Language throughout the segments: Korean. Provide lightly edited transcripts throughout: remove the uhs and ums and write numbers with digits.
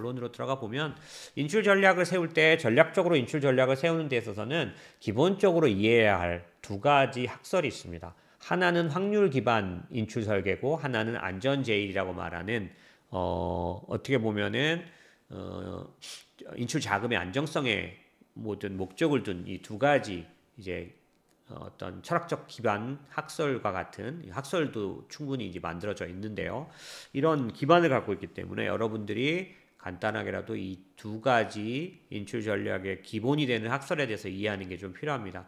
본론으로 들어가 보면 인출 전략을 세울 때 전략적으로 인출 전략을 세우는 데 있어서는 기본적으로 이해해야 할 두 가지 학설이 있습니다. 하나는 확률 기반 인출 설계고 하나는 안전 제일이라고 말하는 어떻게 보면은 인출 자금의 안정성에 모든 목적을 둔 이 두 가지 이제 어떤 철학적 기반 학설과 같은 학설도 충분히 이제 만들어져 있는데요. 이런 기반을 갖고 있기 때문에 여러분들이 간단하게라도 이 두 가지 인출 전략의 기본이 되는 학설에 대해서 이해하는 게 좀 필요합니다.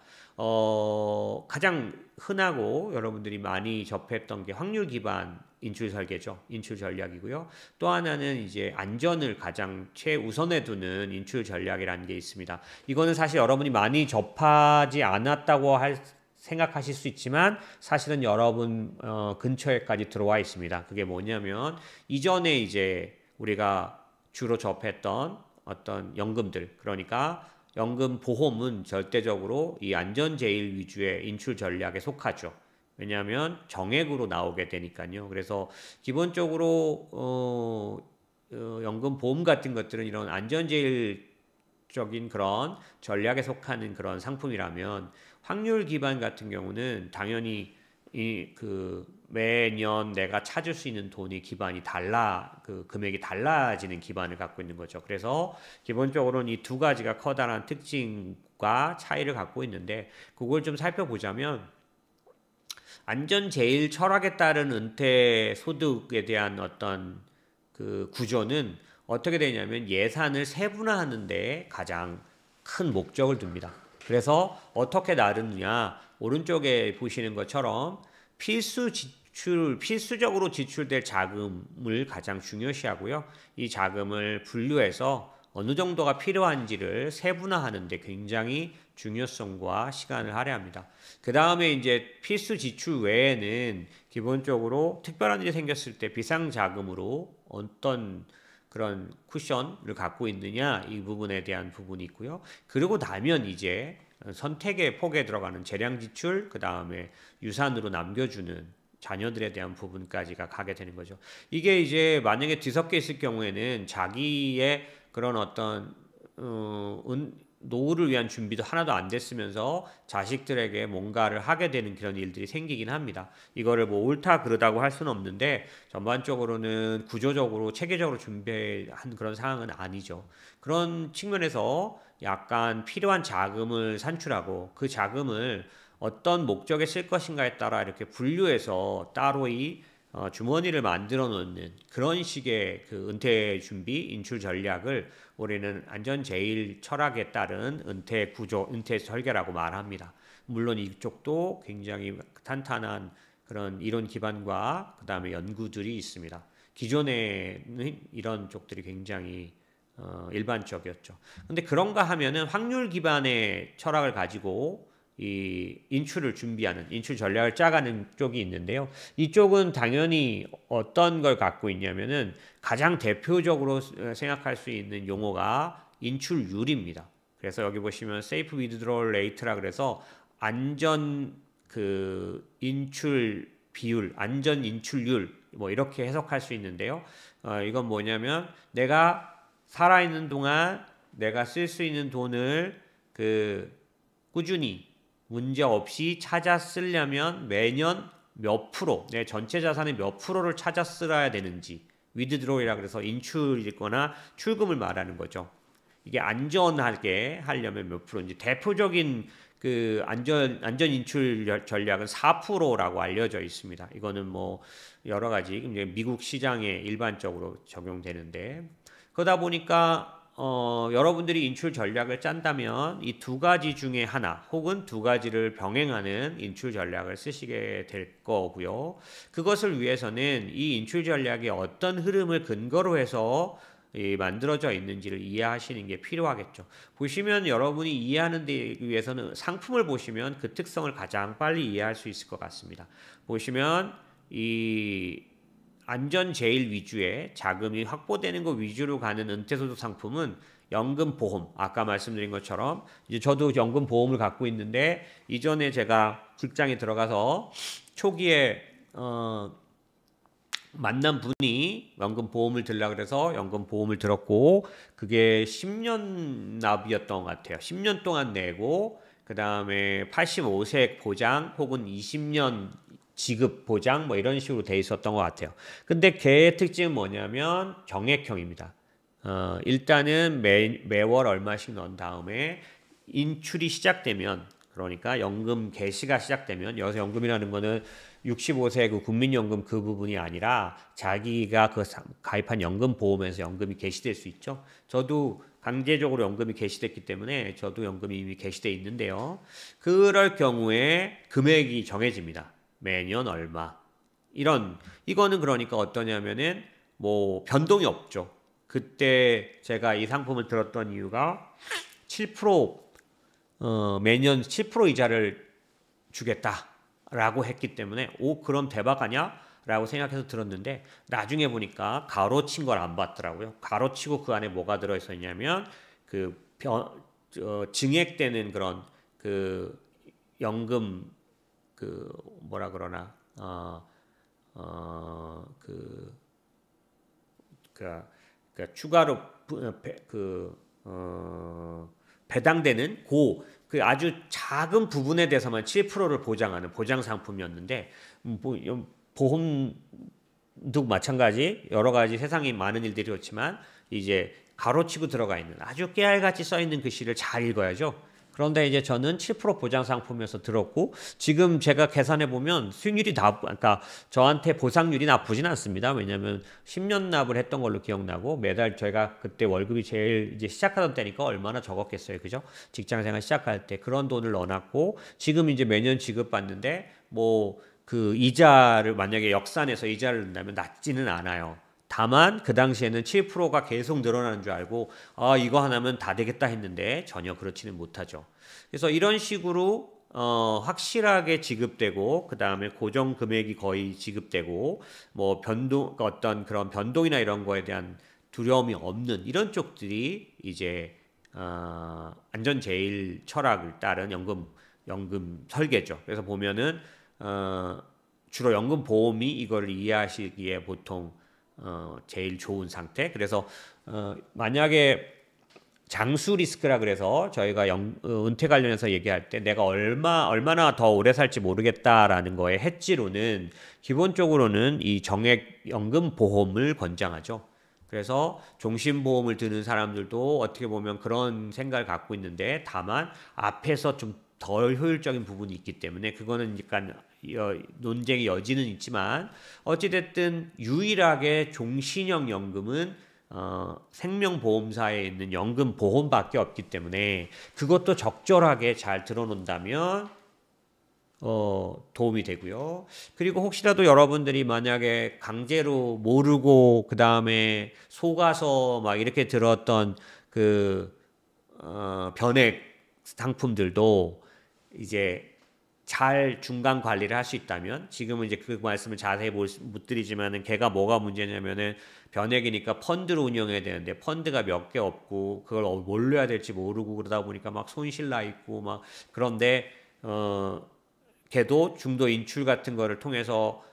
가장 흔하고 여러분들이 많이 접했던 게 확률 기반 인출 설계죠. 인출 전략이고요. 또 하나는 이제 안전을 가장 최우선에 두는 인출 전략이라는 게 있습니다. 이거는 사실 여러분이 많이 접하지 않았다고 생각하실 수 있지만 사실은 여러분 근처에까지 들어와 있습니다. 그게 뭐냐면 이전에 이제 우리가 주로 접했던 어떤 연금들, 그러니까 연금 보험은 절대적으로 이 안전 제일 위주의 인출 전략에 속하죠. 왜냐하면 정액으로 나오게 되니까요. 그래서 기본적으로 연금 보험 같은 것들은 이런 안전 제일적인 그런 전략에 속하는 그런 상품이라면 확률 기반 같은 경우는 당연히 매년 내가 찾을 수 있는 돈의 기반이 금액이 달라지는 기반을 갖고 있는 거죠. 그래서 기본적으로는 이 두 가지가 커다란 특징과 차이를 갖고 있는데 그걸 좀 살펴보자면 안전 제일 철학에 따른 은퇴 소득에 대한 어떤 그 구조는 어떻게 되냐면 예산을 세분화하는 데 가장 큰 목적을 둡니다. 그래서 어떻게 나르느냐, 오른쪽에 보시는 것처럼 필수적으로 지출될 자금을 가장 중요시하고요. 이 자금을 분류해서 어느 정도가 필요한지를 세분화하는 데 굉장히 중요성과 시간을 할애합니다. 그 다음에 이제 필수 지출 외에는 기본적으로 특별한 일이 생겼을 때 비상자금으로 어떤 그런 쿠션을 갖고 있느냐, 이 부분에 대한 부분이 있고요. 그리고 나면 이제 선택의 폭에 들어가는 재량 지출, 그 다음에 유산으로 남겨주는 자녀들에 대한 부분까지가 가게 되는 거죠. 이게 이제 만약에 뒤섞여 있을 경우에는 자기의 그런 어떤 노후를 위한 준비도 하나도 안 됐으면서 자식들에게 뭔가를 하게 되는 그런 일들이 생기긴 합니다. 이거를 뭐 옳다 그르다고 할 수는 없는데 전반적으로는 구조적으로 체계적으로 준비한 그런 상황은 아니죠. 그런 측면에서 약간 필요한 자금을 산출하고 그 자금을 어떤 목적에 쓸 것인가에 따라 이렇게 분류해서 따로 이 주머니를 만들어 놓는 그런 식의 그 은퇴 준비, 인출 전략을 우리는 안전 제일 철학에 따른 은퇴 구조, 은퇴 설계라고 말합니다. 물론 이쪽도 굉장히 탄탄한 그런 이론 기반과 그 다음에 연구들이 있습니다. 기존에는 이런 쪽들이 굉장히 일반적이었죠. 근데 그런가 하면은 확률 기반의 철학을 가지고 이 인출을 준비하는 인출 전략을 짜가는 쪽이 있는데요. 이쪽은 당연히 어떤 걸 갖고 있냐면은 가장 대표적으로 생각할 수 있는 용어가 인출률입니다. 그래서 여기 보시면 safe withdrawal rate라 그래서 안전 인출 비율, 안전 인출률 뭐 이렇게 해석할 수 있는데요. 이건 뭐냐면 내가 살아있는 동안 내가 쓸 수 있는 돈을 꾸준히 문제 없이 찾아 쓰려면 매년 몇 프로, 내 전체 자산의 몇 프로를 찾아 쓰어야 되는지, withdraw이라 그래서 인출이거나 출금을 말하는 거죠. 이게 안전하게 하려면 몇 프로인지. 대표적인 그 안전 인출 전략은 4%라고 알려져 있습니다. 이거는 뭐 여러 가지 이제 미국 시장에 일반적으로 적용되는데 그러다 보니까 여러분들이 인출 전략을 짠다면 이 두 가지 중에 하나 혹은 두 가지를 병행하는 인출 전략을 쓰시게 될 거고요. 그것을 위해서는 이 인출 전략이 어떤 흐름을 근거로 해서 만들어져 있는지를 이해하시는 게 필요하겠죠. 보시면 여러분이 이해하는 데 위해서는 상품을 보시면 그 특성을 가장 빨리 이해할 수 있을 것 같습니다. 보시면 이 안전 제일 위주의 자금이 확보되는 것 위주로 가는 은퇴소득 상품은 연금보험, 아까 말씀드린 것처럼 이제 저도 연금보험을 갖고 있는데 이전에 제가 직장에 들어가서 초기에 만난 분이 연금 보험을 들라 그래서 연금 보험을 들었고 그게 10년 납이었던 것 같아요. 10년 동안 내고 그 다음에 85세 보장 혹은 20년 지급 보장 뭐 이런 식으로 돼 있었던 것 같아요. 근데 걔의 특징은 뭐냐면 정액형입니다. 일단은 매월 얼마씩 넣은 다음에 인출이 시작되면 그러니까 연금 개시가 시작되면 여기서 연금이라는 거는 65세 그 국민연금 그 부분이 아니라 자기가 그 가입한 연금 보험에서 연금이 개시될 수 있죠. 저도 강제적으로 연금이 개시됐기 때문에 저도 연금이 이미 개시돼 있는데요. 그럴 경우에 금액이 정해집니다. 매년 얼마. 이거는 그러니까 어떠냐면은 뭐 변동이 없죠. 그때 제가 이 상품을 들었던 이유가 7% 매년 7% 이자를 주겠다라고 했기 때문에 그럼 대박 아니야? 라고 생각해서 들었는데 나중에 보니까 가로친 걸 안 봤더라고요. 가로치고 그 안에 뭐가 들어있었냐면 증액되는 그런 그 연금 그 뭐라 그러나 그 추가로 배당되는 그 아주 작은 부분에 대해서만 7%를 보장하는 보장 상품이었는데 보험도 마찬가지 여러 가지 세상에 많은 일들이 그렇지만 이제 가로치고 들어가 있는 아주 깨알같이 써 있는 글씨를 잘 읽어야죠. 그런데 이제 저는 7% 보장 상품에서 들었고 지금 제가 계산해 보면 수익률이 그러니까 저한테 보상률이 나쁘진 않습니다. 왜냐하면 10년 납을 했던 걸로 기억나고 매달 저희가 그때 월급이 제일 이제 시작하던 때니까 얼마나 적었겠어요, 그죠? 직장생활 시작할 때 그런 돈을 넣어놨고 지금 이제 매년 지급받는데 뭐 그 이자를 만약에 역산해서 이자를 넣는다면 낮지는 않아요. 다만 그 당시에는 7%가 계속 늘어나는 줄 알고 이거 하나면 다 되겠다 했는데 전혀 그렇지는 못하죠. 그래서 이런 식으로 확실하게 지급되고 그 다음에 고정 금액이 거의 지급되고 뭐 어떤 그런 변동이나 이런 거에 대한 두려움이 없는 이런 쪽들이 이제 안전제일 철학을 따른 연금 설계죠. 그래서 보면은 주로 연금 보험이 이거를 이해하시기에 보통 제일 좋은 상태. 그래서 만약에 장수 리스크라 그래서 저희가 은퇴 관련해서 얘기할 때 내가 얼마나 더 오래 살지 모르겠다라는 거에 해지로는 기본적으로는 이 정액 연금 보험을 권장하죠. 그래서 종신보험을 드는 사람들도 어떻게 보면 그런 생각을 갖고 있는데 다만 앞에서 좀 덜 효율적인 부분이 있기 때문에 그거는 약간 논쟁의 여지는 있지만 어찌됐든 유일하게 종신형 연금은 생명보험사에 있는 연금보험밖에 없기 때문에 그것도 적절하게 잘 들어놓는다면 도움이 되고요. 그리고 혹시라도 여러분들이 만약에 강제로 모르고 그 다음에 속아서 막 이렇게 들었던 그 변액 상품들도 이제 잘 중간 관리를 할 수 있다면 지금은 이제 그 말씀을 자세히 못 드리지만은 걔가 뭐가 문제냐면은 변액이니까 펀드로 운영해야 되는데 펀드가 몇 개 없고 그걸 뭘로 해야 될지 모르고 그러다 보니까 막 손실 나 있고 막 그런데 걔도 중도 인출 같은 거를 통해서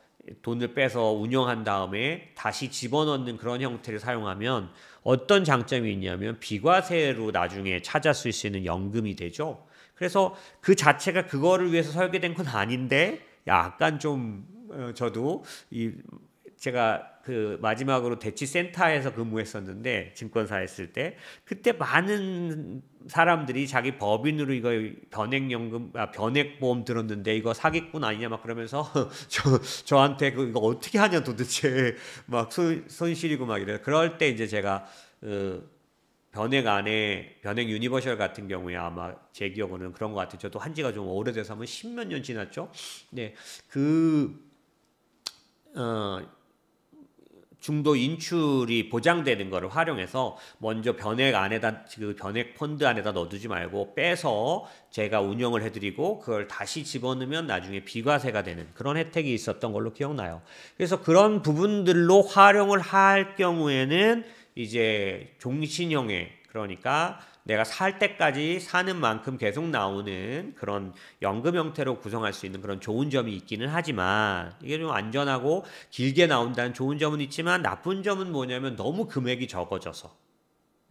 돈을 빼서 운영한 다음에 다시 집어넣는 그런 형태를 사용하면 어떤 장점이 있냐면 비과세로 나중에 찾아쓸 수 있는 연금이 되죠. 그래서 그 자체가 그거를 위해서 설계된 건 아닌데 약간 좀 저도 제가 그 마지막으로 대치센터에서 근무했었는데 증권사 했을 때 그때 많은 사람들이 자기 법인으로 이거 변액보험 들었는데 이거 사기꾼 아니냐 막 그러면서 저한테 이거 어떻게 하냐 도대체 막 손실이고 막 이래. 그럴 때 이제 제가 변액 유니버셜 같은 경우에 아마 제 기억으로는 그런 것 같아요. 저도 한지가 좀 오래돼서 하면 10몇 년 지났죠. 네, 중도 인출이 보장되는 거를 활용해서 먼저 변액 펀드 안에다 넣어두지 말고 빼서 제가 운영을 해드리고 그걸 다시 집어넣으면 나중에 비과세가 되는 그런 혜택이 있었던 걸로 기억나요. 그래서 그런 부분들로 활용을 할 경우에는 이제 종신형의 그러니까 내가 살 때까지 사는 만큼 계속 나오는 그런 연금 형태로 구성할 수 있는 그런 좋은 점이 있기는 하지만 이게 좀 안전하고 길게 나온다는 좋은 점은 있지만 나쁜 점은 뭐냐면 너무 금액이 적어져서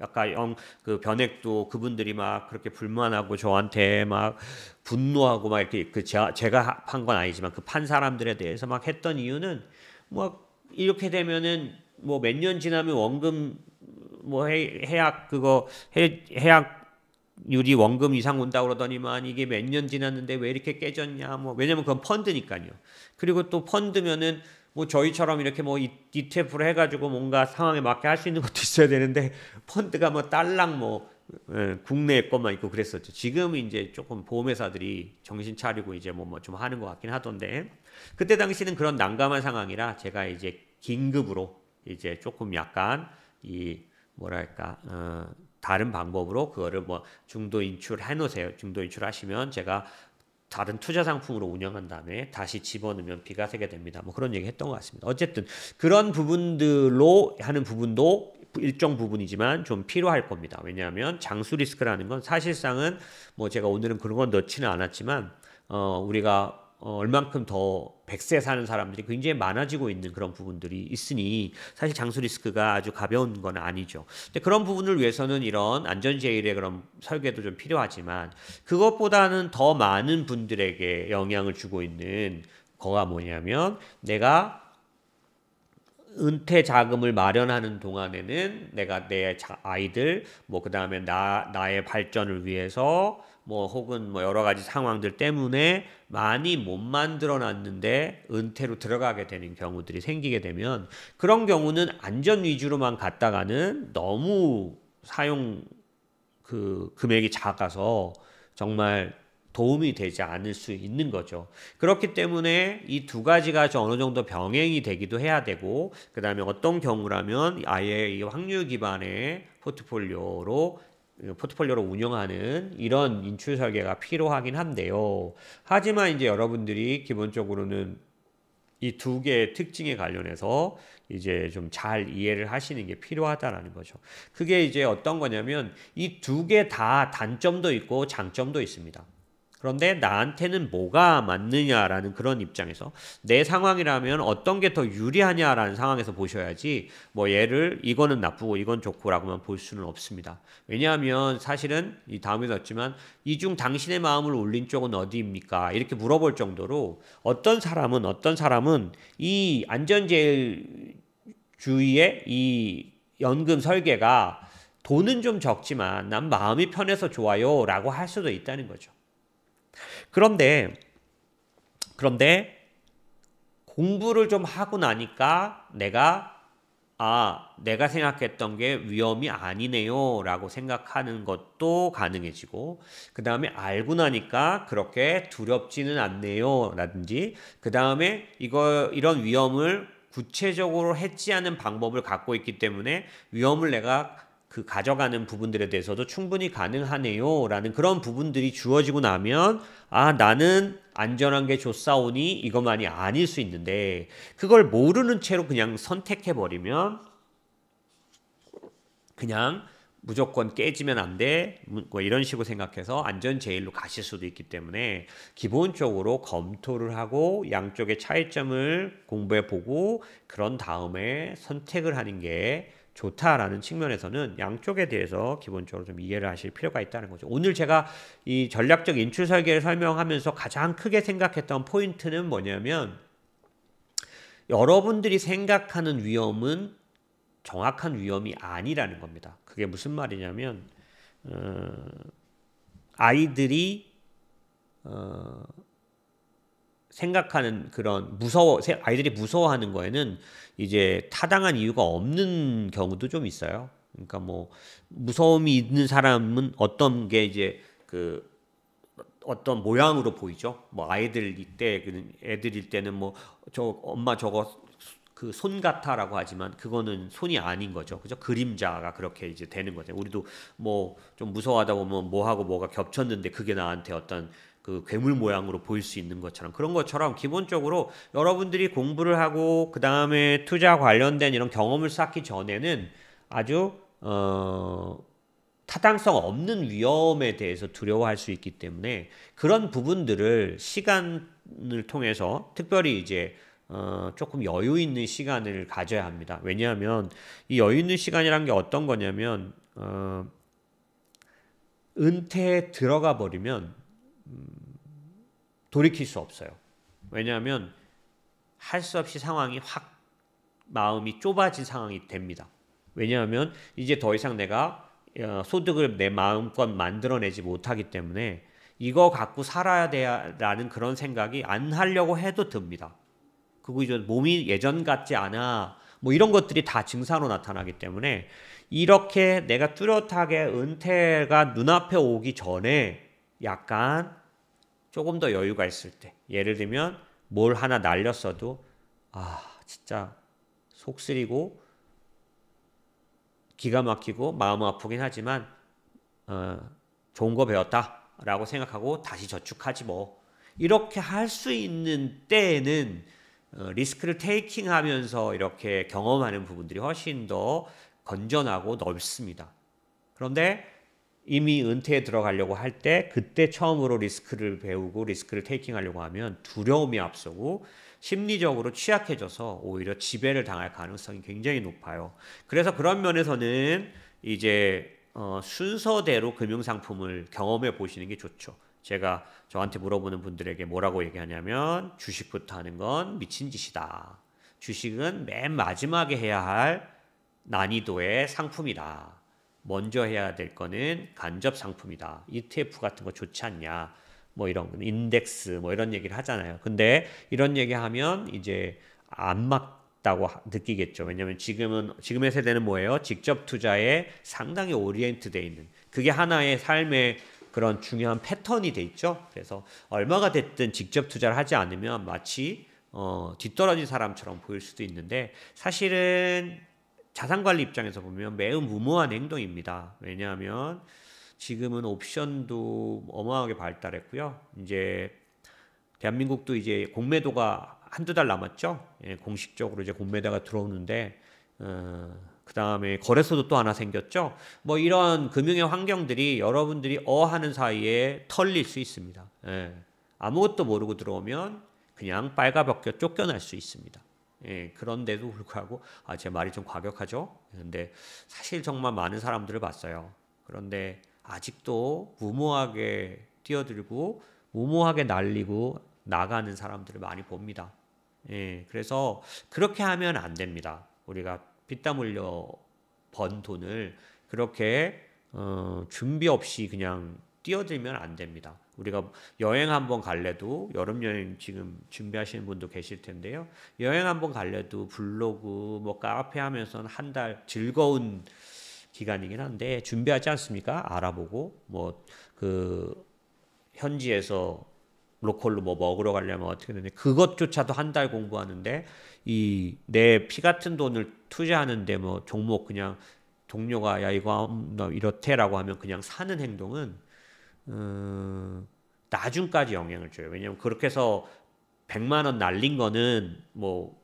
약간 그 변액도 그분들이 막 그렇게 불만하고 저한테 막 분노하고 막 이렇게 제가 판 건 아니지만 그 판 사람들에 대해서 막 했던 이유는 뭐 이렇게 되면은 뭐 몇 년 지나면 원금 뭐 해약 그거 해약률이 원금 이상 온다고 그러더니만 이게 몇 년 지났는데 왜 이렇게 깨졌냐 뭐 왜냐면 그건 펀드니까요. 그리고 또 펀드면은 뭐 저희처럼 이렇게 뭐 ETF로 해가지고 뭔가 상황에 맞게 할 수 있는 것도 있어야 되는데 펀드가 뭐 딸랑 뭐 국내 것만 있고 그랬었죠. 지금 이제 조금 보험회사들이 정신 차리고 이제 뭐 좀 하는 것 같긴 하던데 그때 당시는 그런 난감한 상황이라 제가 이제 긴급으로 이제 조금 약간 이 뭐랄까 다른 방법으로 그거를 뭐 중도 인출해 놓으세요. 중도 인출하시면 제가 다른 투자 상품으로 운영한 다음에 다시 집어넣으면 비가 새게 됩니다. 뭐 그런 얘기 했던 것 같습니다. 어쨌든 그런 부분들로 하는 부분도 일정 부분이지만 좀 필요할 겁니다. 왜냐하면 장수 리스크라는 건 사실상은 뭐 제가 오늘은 그런 건 넣지는 않았지만 우리가 얼만큼 더 100세 사는 사람들이 굉장히 많아지고 있는 그런 부분들이 있으니 사실 장수 리스크가 아주 가벼운 건 아니죠. 근데 그런 부분을 위해서는 이런 안전제일의 그런 설계도 좀 필요하지만 그것보다는 더 많은 분들에게 영향을 주고 있는 거가 뭐냐면 내가 은퇴 자금을 마련하는 동안에는 내가 내 아이들 뭐 그다음에 나의 발전을 위해서 뭐 혹은 뭐 여러 가지 상황들 때문에 많이 못 만들어 놨는데 은퇴로 들어가게 되는 경우들이 생기게 되면 그런 경우는 안전 위주로만 갔다가는 너무 사용 그 금액이 작아서 정말 도움이 되지 않을 수 있는 거죠. 그렇기 때문에 이 두 가지가 어느 정도 병행이 되기도 해야 되고, 그 다음에 어떤 경우라면 아예 이 확률 기반의 포트폴리오로 운영하는 이런 인출 설계가 필요하긴 한데요. 하지만 이제 여러분들이 기본적으로는 이 두 개의 특징에 관련해서 이제 좀 잘 이해를 하시는 게 필요하다라는 거죠. 그게 이제 어떤 거냐면 이 두 개 다 단점도 있고 장점도 있습니다. 그런데 나한테는 뭐가 맞느냐라는 그런 입장에서 내 상황이라면 어떤 게 더 유리하냐라는 상황에서 보셔야지 뭐 얘를 이거는 나쁘고 이건 좋고라고만 볼 수는 없습니다. 왜냐하면 사실은 이 다음에도 했지만 이 중 당신의 마음을 울린 쪽은 어디입니까? 이렇게 물어볼 정도로 어떤 사람은 이 안전제일주의의 이 연금 설계가 돈은 좀 적지만 난 마음이 편해서 좋아요 라고 할 수도 있다는 거죠. 그런데 공부를 좀 하고 나니까 내가 생각했던 게 위험이 아니네요 라고 생각하는 것도 가능해지고 그 다음에 알고 나니까 그렇게 두렵지는 않네요 라든지 그 다음에 이런 위험을 구체적으로 해지하는 방법을 갖고 있기 때문에 위험을 내가 가져가는 부분들에 대해서도 충분히 가능하네요 라는 그런 부분들이 주어지고 나면 나는 안전한 게 좋사오니 이것만이 아닐 수 있는데 그걸 모르는 채로 그냥 선택해버리면 그냥 무조건 깨지면 안 돼 뭐 이런 식으로 생각해서 안전제일로 가실 수도 있기 때문에 기본적으로 검토를 하고 양쪽의 차이점을 공부해보고 그런 다음에 선택을 하는 게 좋다라는 측면에서는 양쪽에 대해서 기본적으로 좀 이해를 하실 필요가 있다는 거죠. 오늘 제가 이 전략적 인출 설계를 설명하면서 가장 크게 생각했던 포인트는 뭐냐면 여러분들이 생각하는 위험은 정확한 위험이 아니라는 겁니다. 그게 무슨 말이냐면 아이들이 생각하는 그런 아이들이 무서워하는 거에는 이제 타당한 이유가 없는 경우도 좀 있어요. 그러니까 뭐 무서움이 있는 사람은 어떤 게 이제 어떤 모양으로 보이죠. 뭐 애들일 때는 뭐 엄마 저거 손 같아라고 하지만 그거는 손이 아닌 거죠. 그죠? 그림자가 그렇게 이제 되는 거죠. 우리도 뭐 좀 무서워하다 보면 뭐하고 뭐가 겹쳤는데 그게 나한테 어떤 괴물 모양으로 보일 수 있는 것처럼 그런 것처럼 기본적으로 여러분들이 공부를 하고 그 다음에 투자 관련된 이런 경험을 쌓기 전에는 아주 타당성 없는 위험에 대해서 두려워할 수 있기 때문에 그런 부분들을 시간을 통해서 특별히 이제 조금 여유 있는 시간을 가져야 합니다. 왜냐하면 이 여유 있는 시간이란 게 어떤 거냐면 은퇴에 들어가 버리면 돌이킬 수 없어요. 왜냐하면 할 수 없이 상황이 확 마음이 좁아진 상황이 됩니다. 왜냐하면 이제 더 이상 내가 소득을 내 마음껏 만들어내지 못하기 때문에 이거 갖고 살아야 돼라는 그런 생각이 안 하려고 해도 듭니다. 그리고 이제 몸이 예전 같지 않아 뭐 이런 것들이 다 증상으로 나타나기 때문에 이렇게 내가 뚜렷하게 은퇴가 눈앞에 오기 전에 약간 조금 더 여유가 있을 때 예를 들면 뭘 하나 날렸어도 진짜 속 쓰리고 기가 막히고 마음 아프긴 하지만 좋은 거 배웠다라고 생각하고 다시 저축하지 뭐 이렇게 할 수 있는 때에는 리스크를 테이킹하면서 이렇게 경험하는 부분들이 훨씬 더 건전하고 넓습니다. 그런데 이미 은퇴에 들어가려고 할 때 그때 처음으로 리스크를 배우고 리스크를 테이킹하려고 하면 두려움이 앞서고 심리적으로 취약해져서 오히려 지배를 당할 가능성이 굉장히 높아요. 그래서 그런 면에서는 이제 순서대로 금융상품을 경험해 보시는 게 좋죠. 제가 저한테 물어보는 분들에게 뭐라고 얘기하냐면 주식부터 하는 건 미친 짓이다. 주식은 맨 마지막에 해야 할 난이도의 상품이다. 먼저 해야 될 거는 간접 상품이다. ETF 같은 거 좋지 않냐. 뭐 이런 인덱스 뭐 이런 얘기를 하잖아요. 근데 이런 얘기하면 이제 안 맞다고 느끼겠죠. 왜냐하면 지금의 세대는 뭐예요? 직접 투자에 상당히 오리엔트돼 있는 그게 하나의 삶의 그런 중요한 패턴이 돼 있죠. 그래서 얼마가 됐든 직접 투자를 하지 않으면 마치 뒤떨어진 사람처럼 보일 수도 있는데 사실은 자산관리 입장에서 보면 매우 무모한 행동입니다. 왜냐하면 지금은 옵션도 어마어마하게 발달했고요. 이제 대한민국도 이제 공매도가 한두 달 남았죠. 예, 공식적으로 이제 공매도가 들어오는데 그 다음에 거래소도 또 하나 생겼죠. 뭐 이런 금융의 환경들이 여러분들이 하는 사이에 털릴 수 있습니다. 예, 아무것도 모르고 들어오면 그냥 빨가벗겨 쫓겨날 수 있습니다. 예, 그런데도 불구하고 제 말이 좀 과격하죠. 근데 사실 정말 많은 사람들을 봤어요. 그런데 아직도 무모하게 뛰어들고 무모하게 날리고 나가는 사람들을 많이 봅니다. 예, 그래서 그렇게 하면 안 됩니다. 우리가 피땀 흘려 번 돈을 그렇게 준비 없이 그냥 뛰어들면 안 됩니다. 우리가 여행 한번 갈래도 여름 여행 지금 준비하시는 분도 계실 텐데요. 여행 한번 갈래도 블로그 뭐 카페 하면서 한 달 즐거운 기간이긴 한데 준비하지 않습니까? 알아보고 뭐 그 현지에서 로컬로 뭐 먹으러 가려면 어떻게 되는데 그것조차도 한 달 공부하는데 이 내 피 같은 돈을 투자하는데 뭐 종목 그냥 동료가 야 이거 너 이렇대라고 하면 그냥 사는 행동은 나중까지 영향을 줘요. 왜냐면 그렇게 해서 100만 원 날린 거는 뭐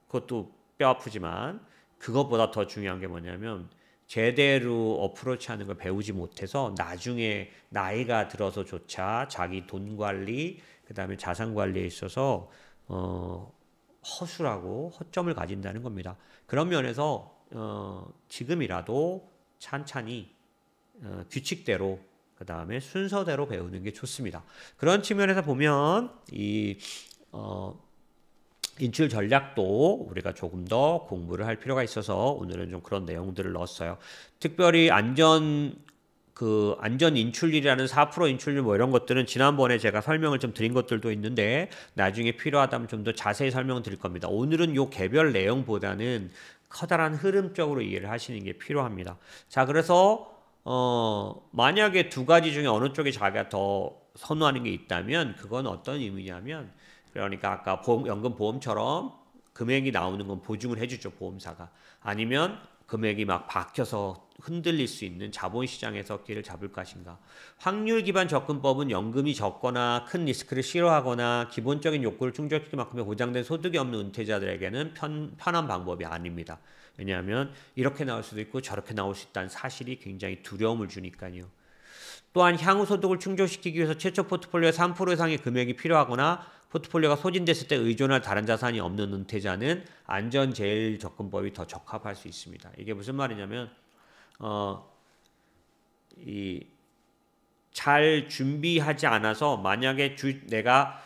그것도 뼈 아프지만 그것보다 더 중요한 게 뭐냐면 제대로 어프로치하는 걸 배우지 못해서 나중에 나이가 들어서조차 자기 돈 관리 그다음에 자산 관리에 있어서 허술하고 허점을 가진다는 겁니다. 그런 면에서 지금이라도 찬찬히 규칙대로 그 다음에 순서대로 배우는 게 좋습니다. 그런 측면에서 보면 이 인출 전략도 우리가 조금 더 공부를 할 필요가 있어서 오늘은 좀 그런 내용들을 넣었어요. 특별히 안전 인출률이라는 4% 인출률 뭐 이런 것들은 지난번에 제가 설명을 좀 드린 것들도 있는데 나중에 필요하다면 좀 더 자세히 설명 드릴 겁니다. 오늘은 요 개별 내용보다는 커다란 흐름적으로 이해를 하시는 게 필요합니다. 자, 그래서 만약에 두 가지 중에 어느 쪽이 자기가 더 선호하는 게 있다면 그건 어떤 의미냐면 그러니까 아까 연금보험처럼 금액이 나오는 건 보증을 해주죠, 보험사가. 아니면 금액이 막 박혀서 흔들릴 수 있는 자본시장에서 길을 잡을 것인가. 확률 기반 접근법은 연금이 적거나 큰 리스크를 싫어하거나 기본적인 욕구를 충족시킬 만큼의 보장된 소득이 없는 은퇴자들에게는 편한 방법이 아닙니다. 왜냐하면 이렇게 나올 수도 있고 저렇게 나올 수 있다는 사실이 굉장히 두려움을 주니까요. 또한 향후 소득을 충족시키기 위해서 최초 포트폴리오에 3% 이상의 금액이 필요하거나 포트폴리오가 소진됐을 때 의존할 다른 자산이 없는 은퇴자는 안전제일적금법이 더 적합할 수 있습니다. 이게 무슨 말이냐면 잘 준비하지 않아서 만약에 내가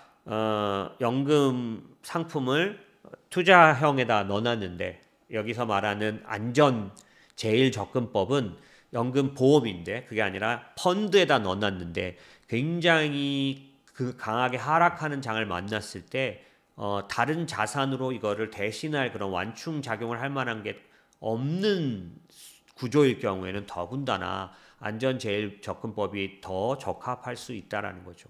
연금 상품을 투자형에다 넣어놨는데 여기서 말하는 안전제일적금법은 연금 보험인데 그게 아니라 펀드에다 넣어놨는데 굉장히 강하게 하락하는 장을 만났을 때 다른 자산으로 이거를 대신할 그런 완충 작용을 할 만한 게 없는 구조일 경우에는 더군다나 안전제일적금법이 더 적합할 수 있다라는 거죠.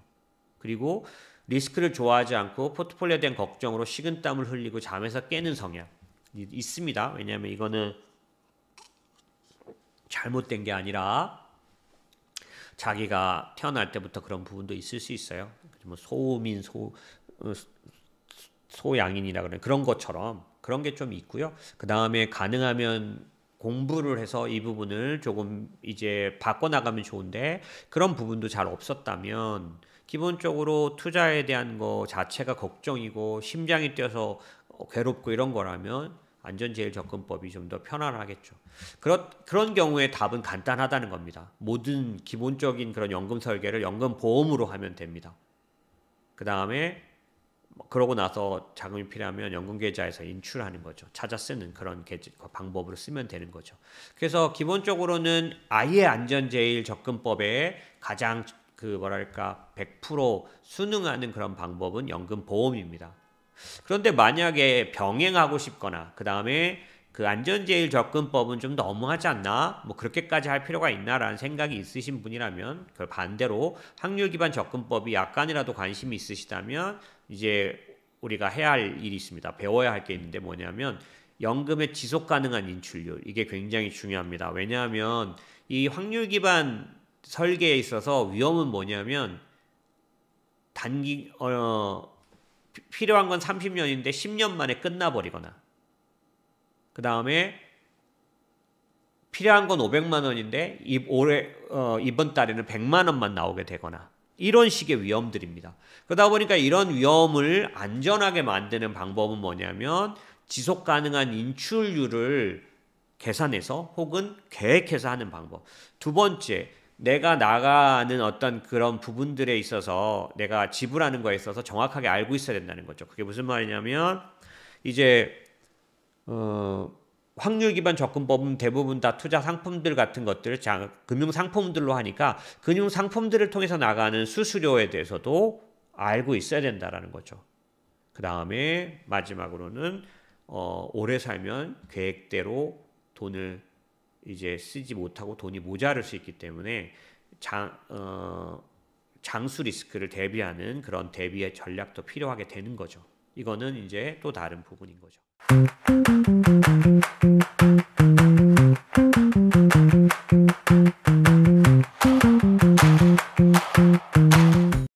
그리고 리스크를 좋아하지 않고 포트폴리오에 대한 걱정으로 식은땀을 흘리고 잠에서 깨는 성향 있습니다. 왜냐하면 이거는 잘못된 게 아니라 자기가 태어날 때부터 그런 부분도 있을 수 있어요. 뭐 소민, 소양인이라 그래 그런 것처럼 그런 게 좀 있고요. 그 다음에 가능하면 공부를 해서 이 부분을 조금 이제 바꿔나가면 좋은데 그런 부분도 잘 없었다면 기본적으로 투자에 대한 거 자체가 걱정이고 심장이 뛰어서 괴롭고 이런 거라면 안전제일적금법이 좀 더 편안하겠죠. 그런 경우에 답은 간단하다는 겁니다. 모든 기본적인 그런 연금 설계를 연금 보험으로 하면 됩니다. 그 다음에 그러고 나서 자금이 필요하면 연금 계좌에서 인출하는 거죠. 찾아 쓰는 그런 방법으로 쓰면 되는 거죠. 그래서 기본적으로는 아예 안전제일적금법에 가장 100% 순응하는 그런 방법은 연금 보험입니다. 그런데 만약에 병행하고 싶거나 그 다음에 그 안전제일적금법은 좀 너무하지 않나? 뭐 그렇게까지 할 필요가 있나라는 생각이 있으신 분이라면 그 반대로 확률 기반 적금법이 약간이라도 관심이 있으시다면 이제 우리가 해야 할 일이 있습니다. 배워야 할 게 있는데 뭐냐면 연금의 지속 가능한 인출률 이게 굉장히 중요합니다. 왜냐하면 이 확률 기반 설계에 있어서 위험은 뭐냐면 필요한 건 30년인데 10년 만에 끝나버리거나 그 다음에 필요한 건 500만 원인데 이번 달에는 100만 원만 나오게 되거나 이런 식의 위험들입니다. 그러다 보니까 이런 위험을 안전하게 만드는 방법은 뭐냐면 지속 가능한 인출률을 계산해서 혹은 계획해서 하는 방법. 두 번째, 내가 나가는 어떤 그런 부분들에 있어서 내가 지불하는 거에 있어서 정확하게 알고 있어야 된다는 거죠. 그게 무슨 말이냐면 이제 확률 기반 적금법은 대부분 다 투자 상품들 같은 것들을 금융 상품들로 하니까 금융 상품들을 통해서 나가는 수수료에 대해서도 알고 있어야 된다라는 거죠. 그 다음에 마지막으로는 오래 살면 계획대로 돈을 이제 쓰지 못하고 돈이 모자랄 수 있기 때문에 장수 리스크를 대비하는 그런 대비의 전략도 필요하게 되는 거죠. 이거는 이제 또 다른 부분인 거죠.